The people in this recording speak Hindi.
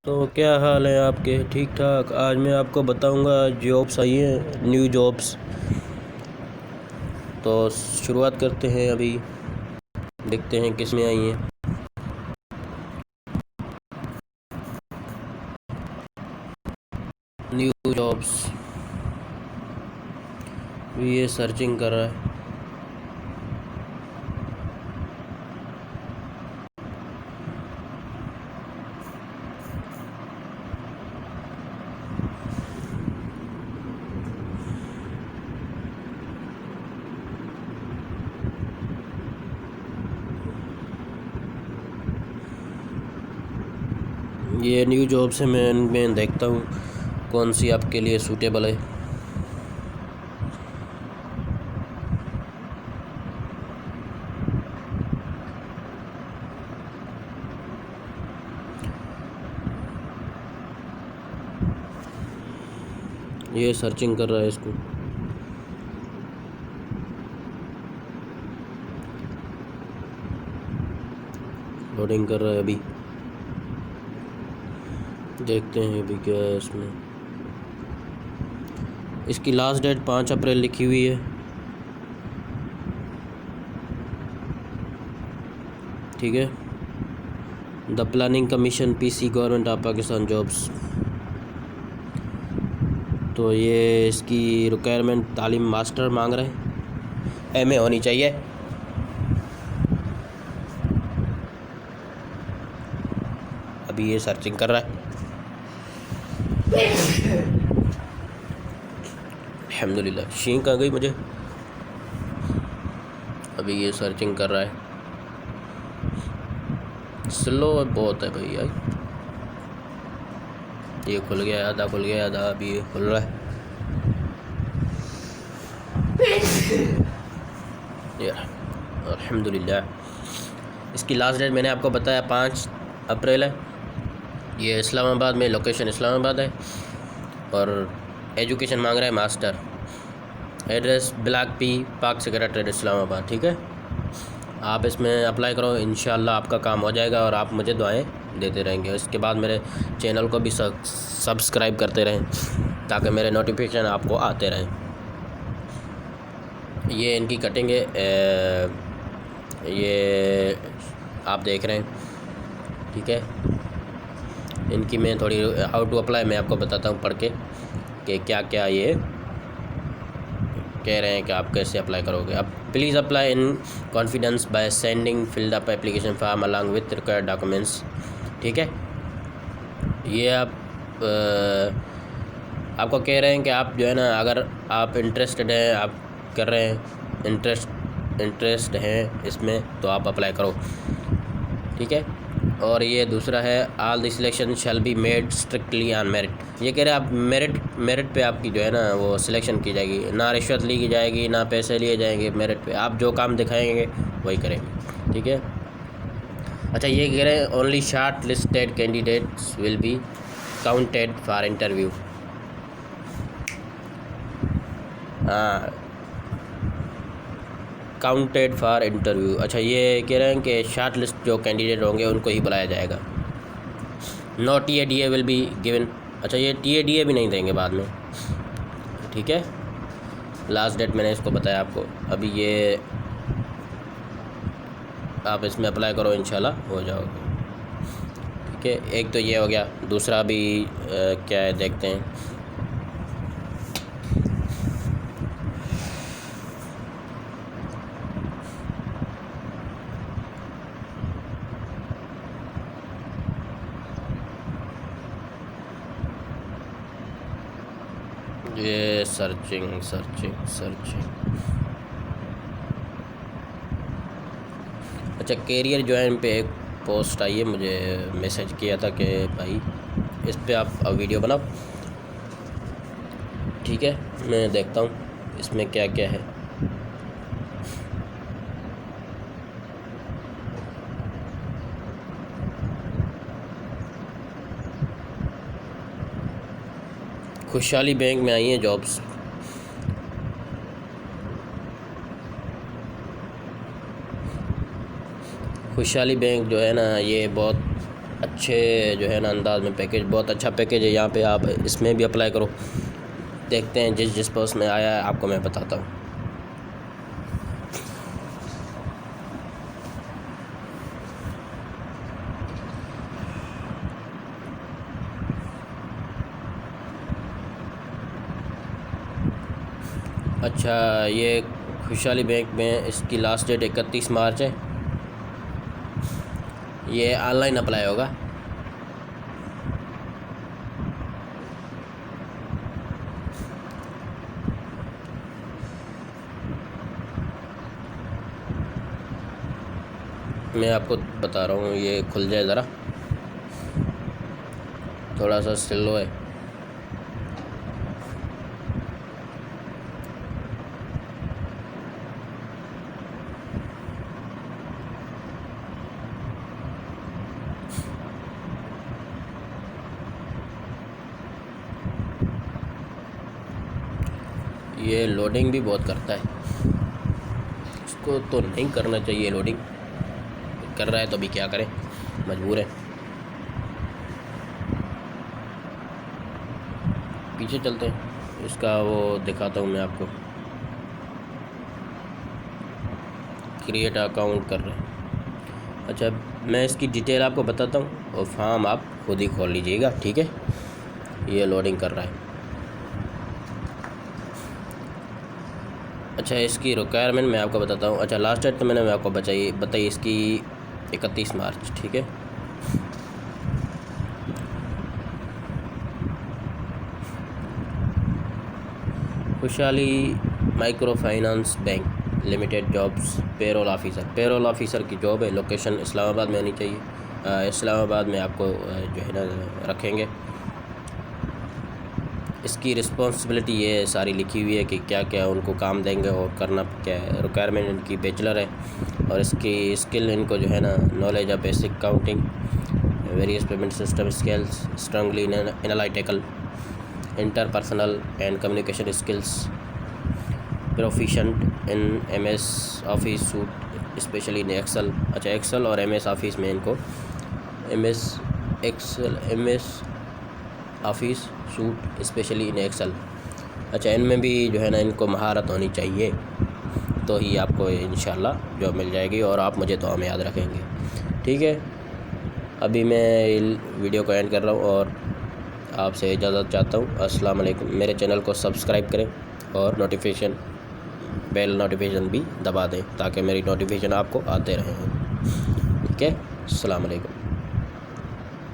तो क्या हाल है आपके? ठीक ठाक। आज मैं आपको बताऊंगा जॉब्स आई हैं, न्यू जॉब्स। तो शुरुआत करते हैं। अभी देखते हैं किस में आई हैं न्यू जॉब्स। ये सर्चिंग कर रहा है। ये न्यू जॉब्स है, मैं देखता हूँ कौन सी आपके लिए सूटेबल है। ये सर्चिंग कर रहा है, इसको लोडिंग कर रहा है। अभी देखते हैं अभी क्या है इसमें। इसकी लास्ट डेट 5 अप्रैल लिखी हुई है। ठीक है। The planning commission PC government of Pakistan jobs. तो ये इसकी रिक्वायरमेंट तालीम मास्टर मांग रहे हैं, एमए होनी चाहिए। अभी ये सर्चिंग कर रहा है। अल्हम्दुलिल्लाह, शींक आ गई मुझे। अभी ये सर्चिंग कर रहा है। स्लो बहुत है भाई यार। ये खुल गया, आधा खुल गया, आधा अभी ये खुल रहा है। यार अल्हम्दुलिल्लाह। इसकी लास्ट डेट मैंने आपको बताया 5 अप्रैल है। ये इस्लामाबाद में, लोकेशन इस्लामाबाद है। और एजुकेशन मांग रहा है मास्टर। एड्रेस ब्लैक पी पाक सेक्रेटरीट इस्लामाबाद। ठीक है, आप इसमें अप्लाई करो, इंशाल्लाह आपका काम हो जाएगा और आप मुझे दुआएं देते रहेंगे। इसके बाद मेरे चैनल को भी सब्सक्राइब करते रहें ताकि मेरे नोटिफिकेशन आपको आते रहें। ये इनकी कटिंग है, ये आप देख रहे हैं। ठीक है, इनकी मैं थोड़ी हाउ टू अप्लाई मैं आपको बताता हूँ पढ़ के कि क्या क्या ये कह रहे हैं कि आप कैसे अप्लाई करोगे। अब please apply in confidence by sending filled up application form along with required documents. ठीक है, ये आपको कह रहे हैं कि आप जो है ना, अगर आप इंटरेस्टेड हैं, आप कर रहे हैं, इंटरेस्ट हैं इसमें, तो आप अप्लाई करो। ठीक है। और ये दूसरा है, all the selection shall be made strictly on merit. ये कह रहे हैं आप मेरिट पे आपकी जो है ना वो सिलेक्शन की जाएगी, ना रिश्वत ली की जाएगी, ना पैसे लिए जाएंगे। मेरिट पे आप जो काम दिखाएंगे वही करेंगे। ठीक है। अच्छा, ये कह रहे हैं only short listed candidates will be counted for interview. हाँ, काउंटेड फॉर इंटरव्यू। अच्छा, ये कह रहे हैं कि शॉर्ट लिस्ट जो कैंडिडेट होंगे उनको ही बुलाया जाएगा। No TADA will be given. अच्छा, ये TADA भी नहीं देंगे बाद में। ठीक है, लास्ट डेट मैंने इसको बताया आपको। अभी ये आप इसमें अप्लाई करो, इंशाल्लाह हो जाओगे। ठीक है, एक तो ये हो गया। दूसरा भी क्या है देखते हैं। ये सर्चिंग। अच्छा, कैरियर जॉइन पे एक पोस्ट आई है, मुझे मैसेज किया था कि भाई इस पे आप वीडियो बनाओ। ठीक है, मैं देखता हूँ इसमें क्या क्या है। खुशहाली बैंक में आई हैं जॉब्स। खुशहाली बैंक जो है ना, ये बहुत अच्छे जो है ना अंदाज में पैकेज, बहुत अच्छा पैकेज है यहाँ पे। आप इसमें भी अप्लाई करो, देखते हैं जिस पोस्ट में आया है आपको मैं बताता हूँ। अच्छा, ये खुशहाली बैंक में इसकी लास्ट डेट 31 मार्च है। ये ऑनलाइन अप्लाई होगा। मैं आपको बता रहा हूँ, ये खुल जाए ज़रा, थोड़ा सा स्लो है। ये लोडिंग भी बहुत करता है, इसको तो नहीं करना चाहिए लोडिंग, कर रहा है तो अभी क्या करें, मजबूर है। पीछे चलते हैं, इसका वो दिखाता हूँ मैं आपको। क्रिएट अकाउंट कर रहे हैं। अच्छा, मैं इसकी डिटेल आपको बताता हूँ और फॉर्म आप खुद ही खोल लीजिएगा, ठीक है। ये लोडिंग कर रहा है। अच्छा, इसकी रिक्वायरमेंट मैं आपको बताता हूँ। अच्छा, लास्ट डेट तो मैंने आपको बताई इसकी 31 मार्च, ठीक है। खुशहाली micro finance bank limited jobs payroll officer की जॉब है। लोकेशन इस्लामाबाद में होनी चाहिए। इस्लामाबाद में आपको जो है ना रखेंगे। इसकी रिस्पॉन्सिबिलिटी ये सारी लिखी हुई है कि क्या क्या उनको काम देंगे और करना क्या है। रिक्वायरमेंट इनकी बैचलर है और इसकी स्किल इनको जो है ना knowledge of basic counting, various payment system skills, strongly analytical, interpersonal and communication skills, proficient in MS office suite specially in excel. अच्छा, एक्सेल और MS ऑफिस में इनको MS office suite specially in excel. अच्छा, इनमें भी जो है ना इनको महारत होनी चाहिए, तो ही आपको इंशाल्लाह जॉब मिल जाएगी और आप मुझे दुआ में याद रखेंगे, ठीक है। अभी मैं वीडियो को एंड कर रहा हूँ और आपसे इजाज़त चाहता हूँ। अस्सलाम वालेकुम। मेरे चैनल को सब्सक्राइब करें और बेल नोटिफिकेशन भी दबा दें ताकि मेरी नोटिफिकेशन आपको आते रहें, ठीक है। अस्सलाम वालेकुम।